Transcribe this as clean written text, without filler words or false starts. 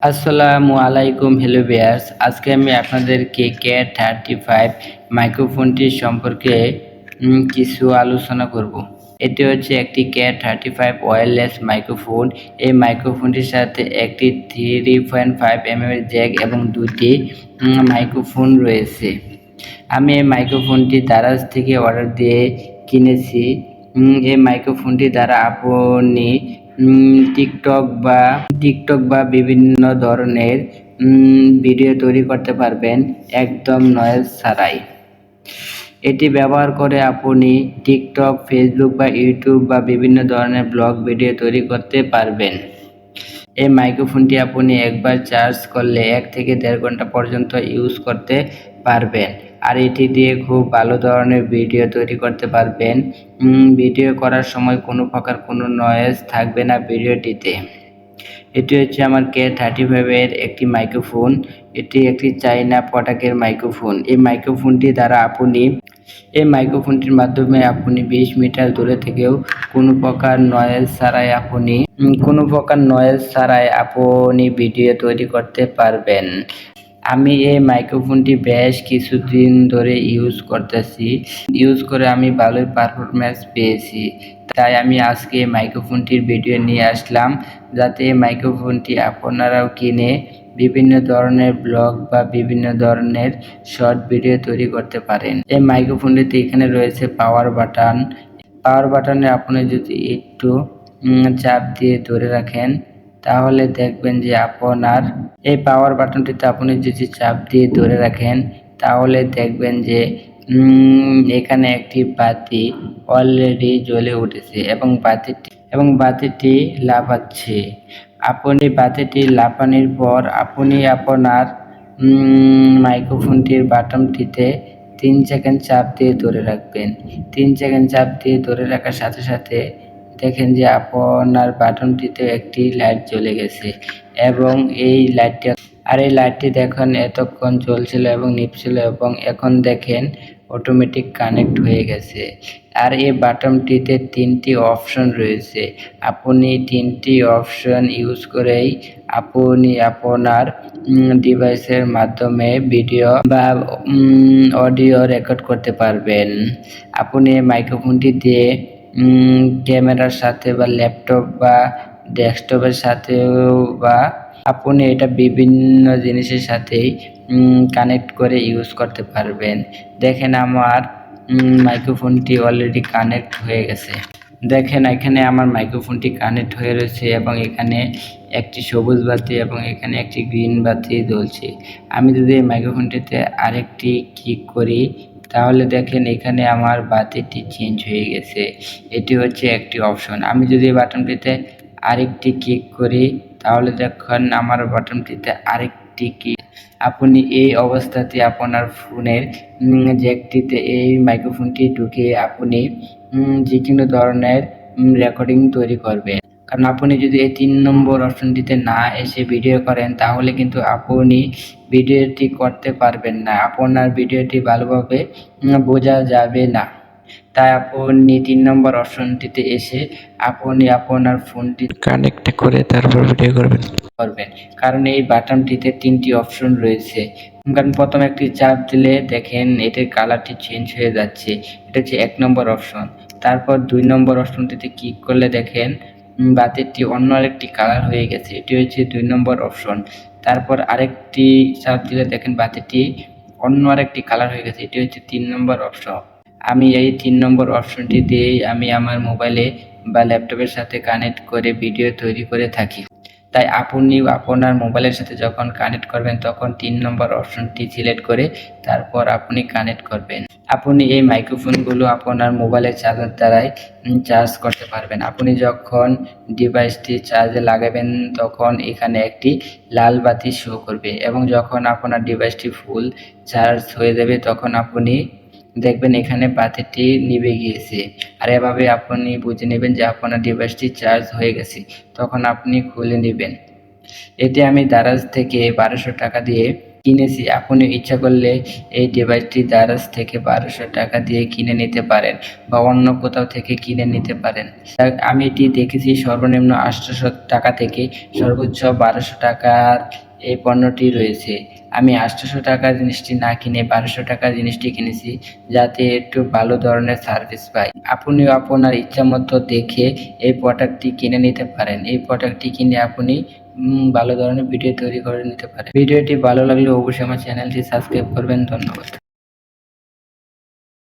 আসসালামু আলাইকুম, hello viewers. আজকে আমি আপনাদেরকে k35 মাইক্রোফোনটি সম্পর্কে কিছু আলোচনা করব। এটি হচ্ছে একটি k35 ওয়্যারলেস মাইক্রোফোন। এই মাইক্রোফোনটির সাথে একটি 3.5 mm জ্যাক এবং দুটি মাইক্রোফোন রয়েছে। আমি এই মাইক্রোফোনটি দারাজ থেকে অর্ডার দিয়ে কিনেছি। এই মাইক্রোফোনটি দ্বারা আপনি টিকটক বা বিভিন্ন ধরনের ভিডিও তৈরি করতে পারবেন একদম নয়েজ ছাড়াই। এটি ব্যবহার করে আপনি টিকটক, ফেসবুক বা ইউটিউব বা বিভিন্ন ধরনের ব্লগ ভিডিও তৈরি করতে পারবেন। এই মাইক্রোফোনটি আপনি একবার চার্জ করলে 1 থেকে 1.5 ঘন্টা পর্যন্ত ইউজ করতে পারবেন। আর এটি দিয়ে খুব ভালো ধরনের ভিডিও তৈরি করতে পারবেন। ভিডিও করার সময় কোনো নয়েজ থাকবে না ভিডিওটিতে। এটি হচ্ছে আমার k35 এর একটি মাইক্রোফোন। এটি একটি চাইনা প্রোডাক্টের মাইক্রোফোন। এই মাইক্রোফোনটির মাধ্যমে আপনি 20 মিটার দূরে থেকেও কোনো প্রকার নয়েজ ছাড়াই আপনি ভিডিও তৈরি করতে পারবেন। আমি এই মাইক্রোফোনটি বেশ কিছুদিন ধরে ইউজ করে আমি ভালোই পারফরম্যান্স পেয়েছি। তাই আমি আজকে এই মাইক্রোফোনটির ভিডিও নিয়ে আসলাম, যাতে এই মাইক্রোফোনটি আপনারাও কিনে বিভিন্ন ধরনের ব্লগ বা বিভিন্ন ধরনের শর্ট ভিডিও তৈরি করতে পারেন। এই মাইক্রোফোনটিতে এখানে রয়েছে পাওয়ার বাটনে আপনি যদি একটু চাপ দিয়ে ধরে রাখেন, তাহলে দেখবেন যে আপনার এই পাওয়ার বাটনটিতে আপনি যদি চাপ দিয়ে ধরে রাখেন, তাহলে দেখবেন যে এখানে একটি বাতি অলরেডি জ্বলে উঠেছে এবং বাতিটি লাফাচ্ছে। আপনি বাতিটি লাফানোর পর আপনি আপনার মাইক্রোফোনটির বাটনটিতে 3 সেকেন্ড চাপ দিয়ে ধরে রাখবেন। 3 সেকেন্ড চাপ দিয়ে ধরে রাখার সাথে সাথে দেখেন যে আপনার বাটনটিতে একটি লাইট জ্বলে গেছে এবং এই লাইটটি দেখুন এতক্ষণ জ্বলছিল এবং নিভছিল এবং এখন দেখেন অটোমেটিক কানেক্ট হয়ে গেছে। আর এই বাটনটিতে 3টি অপশন রয়েছে। আপনি 3টি অপশন ইউজ করেই আপনি আপনার ডিভাইসের মাধ্যমে ভিডিও বা অডিও রেকর্ড করতে পারবেন। আপনি এই মাইক্রোফোনটি দিয়ে ক্যামেরার সাথে বা ল্যাপটপ বা ডেস্কটপের সাথেও বা আপনি এটা বিভিন্ন জিনিসের সাথেই কানেক্ট করে ইউজ করতে পারবেন। দেখেন আমার মাইক্রোফোনটি অলরেডি কানেক্ট হয়ে গেছে। দেখেন এখানে আমার মাইক্রোফোনটি কানেক্ট হয়ে রয়েছে এবং এখানে একটি সবুজ বাতি এবং এখানে একটি গ্রিন বাতি জ্বলছে। আমি যদি এই মাইক্রোফোনটিতে আরেকটি ক্লিক করি, তাহলে দেখেন এখানে আমার বাতিটি চেঞ্জ হয়ে গেছে। এটি হচ্ছে একটি অপশন। আমি যদি বাটনটিতে আরেকটি ক্লিক করি, তাহলে দেখুন আমার বাটনটিতে আরেকটি ক্লিক। আপনি এই অবস্থাতে আপনার ফোনের জ্যাকটিতে এই মাইক্রোফোনটি ঢুকিয়ে আপনি যে কোনো ধরনের রেকর্ডিং তৈরি করবেন। কারণ আপনি যদি এই 3 নম্বর অপশনটিতে না এসে ভিডিও করেন, তাহলে কিন্তু আপনি ভিডিওটি করতে পারবেন না। আপনার ভিডিওটি ভালোভাবে বোঝা যাবে না। তাই আপনি 3 নম্বর অপশনটিতে এসে আপনি আপনার ফোনটি কানেক্ট করে তারপর ভিডিও করবেন। কারণ এই বাটনটিতে 3টি অপশন রয়েছে। কারণ প্রথম একটি চাপ দিলে দেখেন এটির কালারটি চেঞ্জ হয়ে যাচ্ছে। এটা হচ্ছে 1 নম্বর অপশন। তারপর 2 নম্বর অপশনটিতে ক্লিক করলে দেখেন বাতিটি অন্য আরেকটি কালার হয়ে গেছে। এটি হচ্ছে 2 নম্বর অপশন। তারপর আরেকটি চাপ দিলে দেখেন বাতিটি অন্য আরেকটি কালার হয়ে গেছে। এটি হচ্ছে 3 নম্বর অপশন। আমি এই 3 নম্বর অপশনটি দিয়েই আমি আমার মোবাইলে বা ল্যাপটপের সাথে কানেক্ট করে ভিডিও তৈরি করে থাকি। তাই আপনি আপনার মোবাইলের সাথে যখন কানেক্ট করবেন, তখন 3 নম্বর অপশনটি সিলেক্ট করে তারপর আপনি কানেক্ট করবেন। আপনি এই মাইক্রোফোনগুলো আপনার মোবাইলের চার্জার দ্বারাই চার্জ করতে পারবেন। আপনি যখন ডিভাইসটি চার্জে লাগাবেন, তখন এখানে একটি লাল বাতি শো করবে এবং যখন আপনার ডিভাইসটি ফুল চার্জ হয়ে যাবে, তখন আপনি দেখবেন এখানে বাতিটি নিভে গিয়েছে। আর এভাবে আপনি বুঝে নেবেন যে আপনার ডিভাইসটি চার্জ হয়ে গেছে। তখন আপনি খুলে নেবেন। এটি আমি দারাজ থেকে 1200 টাকা দিয়ে কিনেছি। আপনি ইচ্ছা করলে এই ডিভাইসটি দারাজ থেকে 1200 টাকা দিয়ে কিনে নিতে পারেন বা অন্য কোথাও থেকে কিনে নিতে পারেন। আমি এটি দেখেছি সর্বনিম্ন 800 টাকা থেকে সর্বোচ্চ 1200 টাকার এই পণ্যটি রয়েছে। আমি 800 টাকার জিনিসটি না কিনে 1200 টাকার জিনিসটি কিনেছি, যাতে একটু ভালো ধরনের সার্ভিস পাই। আপনিও আপনার ইচ্ছামতো দেখে এই প্রোডাক্টটি কিনে নিতে পারেন। এই প্রোডাক্টটি কিনে আপনি ভালো ধরনের ভিডিও তৈরি করে নিতে পারেন। ভিডিওটি ভালো লাগলে অবশ্যই আমার চ্যানেলটি সাবস্ক্রাইব করবেন। ধন্যবাদ।